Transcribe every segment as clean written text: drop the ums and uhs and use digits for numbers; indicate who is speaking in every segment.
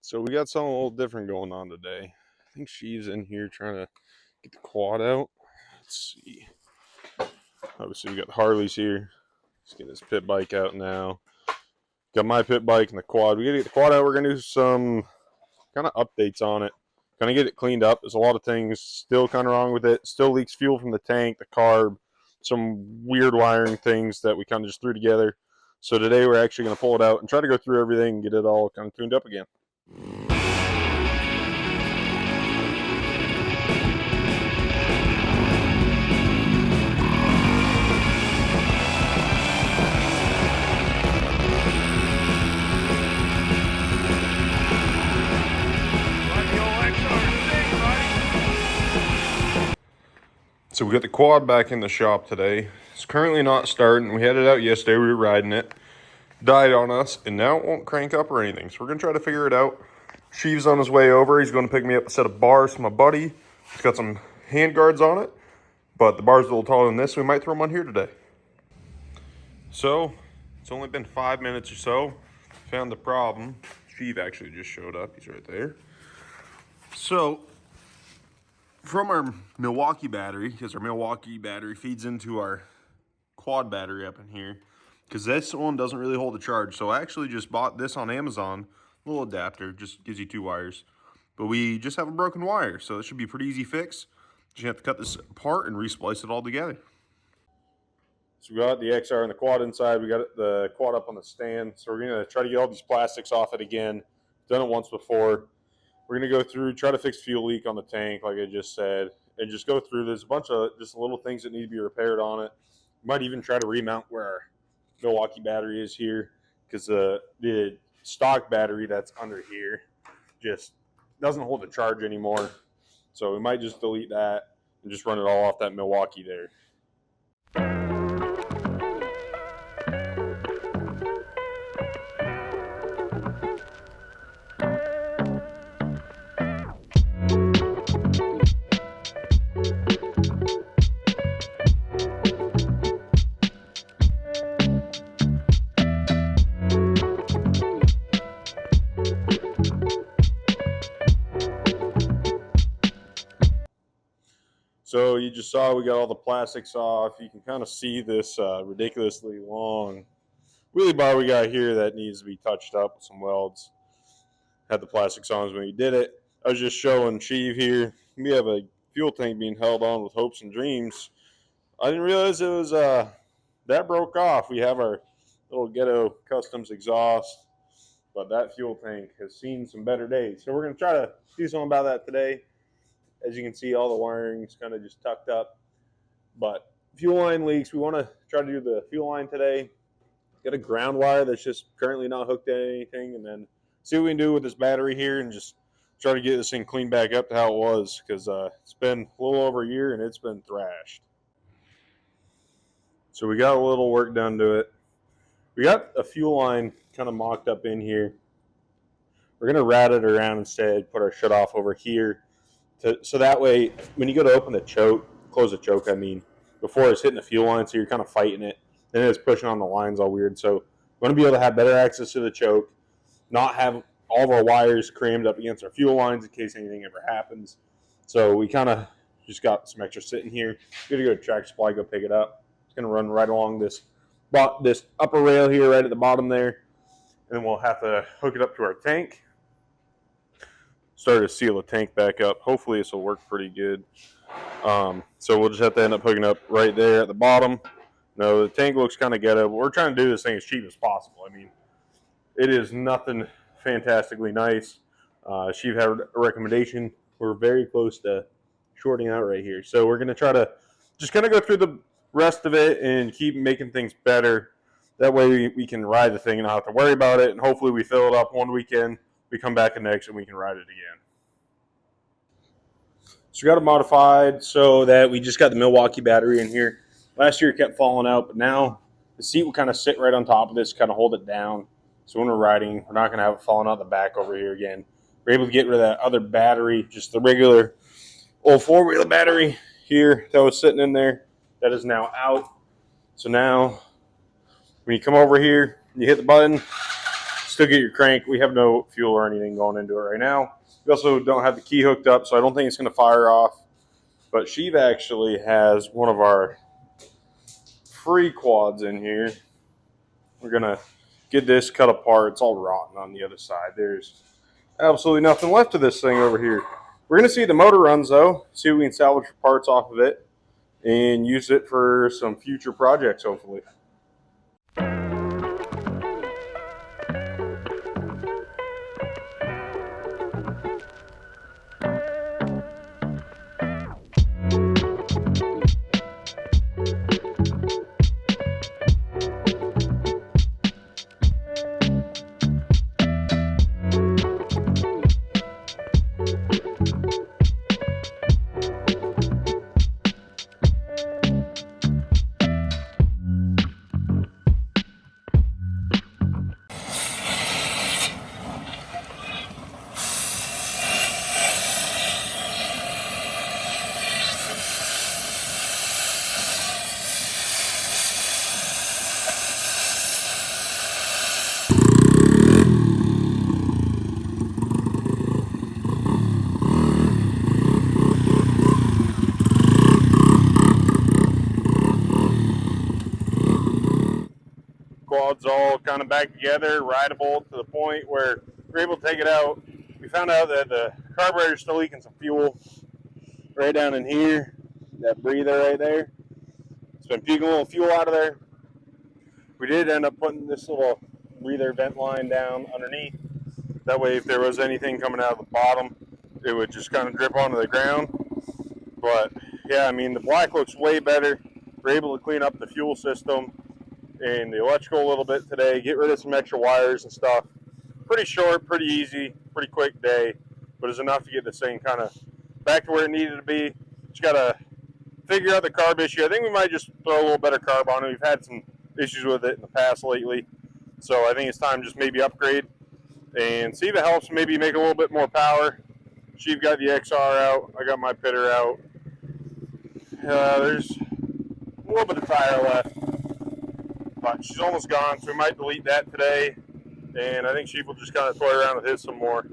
Speaker 1: So we got something a little different going on today. I think she's in here trying to get the quad out. Let's see. Obviously, we got the Harleys here. Let's get his pit bike out now. Got my pit bike and the quad. We gotta get the quad out. We're gonna do some kind of updates on it. Kind of get it cleaned up. There's a lot of things still kind of wrong with it. Still leaks fuel from the tank, the carb, some weird wiring things that we kind of just threw together. So today we're actually gonna pull it out and try to go through everything and get it all kind of tuned up again. So we got the quad back in the shop today. It's currently not starting. We had it out yesterday. We were riding it. Died on us, and now it won't crank up or anything. So we're going to try to figure it out. Sheev's on his way over. He's going to pick me up a set of bars from my buddy. It's got some hand guards on it, but the bar's a little taller than this, so we might throw them on here today. So it's only been 5 minutes or so. Found the problem. Sheev actually just showed up. He's right there. So from our Milwaukee battery, because our Milwaukee battery feeds into our quad battery up in here, because this one doesn't really hold a charge. So I actually just bought this on Amazon, a little adapter, just gives you 2 wires. But we just have a broken wire, so it should be a pretty easy fix. Just have to cut this apart and resplice it all together. So we got the XR and the quad inside. We got the quad up on the stand. So we're gonna try to get all these plastics off it again. Done it once before. We're going to go through, try to fix fuel leak on the tank, like I just said, and just go through. There's a bunch of just little things that need to be repaired on it. Might even try to remount where our Milwaukee battery is here, because the stock battery that's under here just doesn't hold a charge anymore. So we might just delete that and just run it all off that Milwaukee there. So you just saw we got all the plastics off. You can kind of see this ridiculously long wheelie bar we got here that needs to be touched up with some welds. Had the plastics on when we did it. I was just showing Sheev here. We have a fuel tank being held on with hopes and dreams. I didn't realize it was that broke off. We have our little Ghetto Customs exhaust, but that fuel tank has seen some better days. So we're going to try to do something about that today. As you can see, all the wiring's kind of just tucked up. But fuel line leaks. We want to try to do the fuel line today. Got a ground wire that's just currently not hooked to anything. And then see what we can do with this battery here and just try to get this thing cleaned back up to how it was. Because it's been a little over a year and it's been thrashed. So we got a little work done to it. We got a fuel line kind of mocked up in here. We're going to rat it around instead, put our shut off over here. So that way, when you go to open the choke, close the choke, I mean, before it's hitting the fuel line, so you're kind of fighting it, then it's pushing on the lines all weird. So we want to be able to have better access to the choke, not have all of our wires crammed up against our fuel lines in case anything ever happens. So we kind of just got some extra sitting here. We're going to go to Tractor Supply, go pick it up. It's going to run right along this upper rail here, right at the bottom there. And then we'll have to hook it up to our tank. Start to seal the tank back up. Hopefully this will work pretty good. So we'll just have to end up hooking up right there at the bottom. No, the tank looks kind of ghetto, but we're trying to do this thing as cheap as possible. I mean, it is nothing fantastically nice. Sheev had a recommendation. We're very close to shorting out right here. So we're going to try to just kind of go through the rest of it and keep making things better. That way we can ride the thing and not have to worry about it. And hopefully we fill it up one weekend. We come back the next and we can ride it again. So we got it modified so that we just got the Milwaukee battery in here. Last year it kept falling out, but now the seat will kind of sit right on top of this, kind of hold it down. So when we're riding, we're not going to have it falling out the back over here again. We're able to get rid of that other battery, just the regular old 4-wheeler battery here that was sitting in there. That is now out. So now when you come over here, you hit the button, still get your crank. We have no fuel or anything going into it right now. We also don't have the key hooked up, so I don't think it's going to fire off. But Sheev actually has one of our free quads in here. We're going to get this cut apart. It's all rotten on the other side. There's absolutely nothing left of this thing over here. We're going to see the motor runs, though, see if we can salvage parts off of it and use it for some future projects, hopefully. Quad's all kind of back together, rideable to the point where we're able to take it out. We found out that the carburetor is still leaking some fuel right down in here, that breather right there. It's been puking a little fuel out of there. We did end up putting this little breather vent line down underneath. That way, if there was anything coming out of the bottom, it would just kind of drip onto the ground. But yeah, I mean, the black looks way better. We're able to clean up the fuel system and the electrical a little bit today, get rid of some extra wires and stuff. Pretty short, pretty easy, pretty quick day, but it's enough to get this thing kind of back to where it needed to be. Just got to figure out the carb issue. I think we might just throw a little better carb on it. We've had some issues with it in the past lately, so I think it's time to just maybe upgrade and see if it helps maybe make a little bit more power. She've got the XR out. I got my pitter out. There's a little bit of tire left, but she's almost gone, so we might delete that today, and I think Sheep will just kind of toy around with his some more.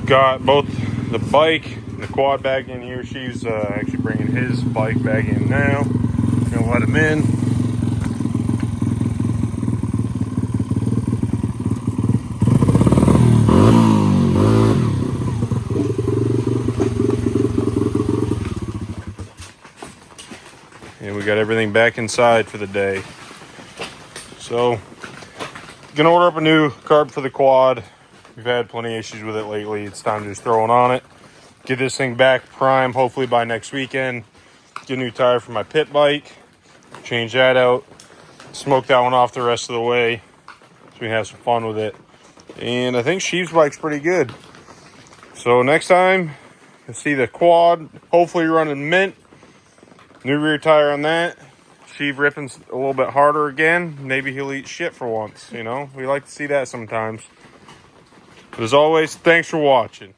Speaker 1: Got both the bike and the quad back in here. She's actually bringing his bike back in now. Gonna let him in. we got everything back inside for the day. So, gonna order up a new carb for the quad. We've had plenty of issues with it lately. It's time to just throw it on it. Get this thing back prime, hopefully by next weekend. Get a new tire for my pit bike. Change that out. Smoke that one off the rest of the way so we can have some fun with it. And I think Sheev's bike's pretty good. So next time, you'll see the quad, hopefully running mint. New rear tire on that. Sheev ripping a little bit harder again. Maybe he'll eat shit for once, you know? We like to see that sometimes. But as always, thanks for watching.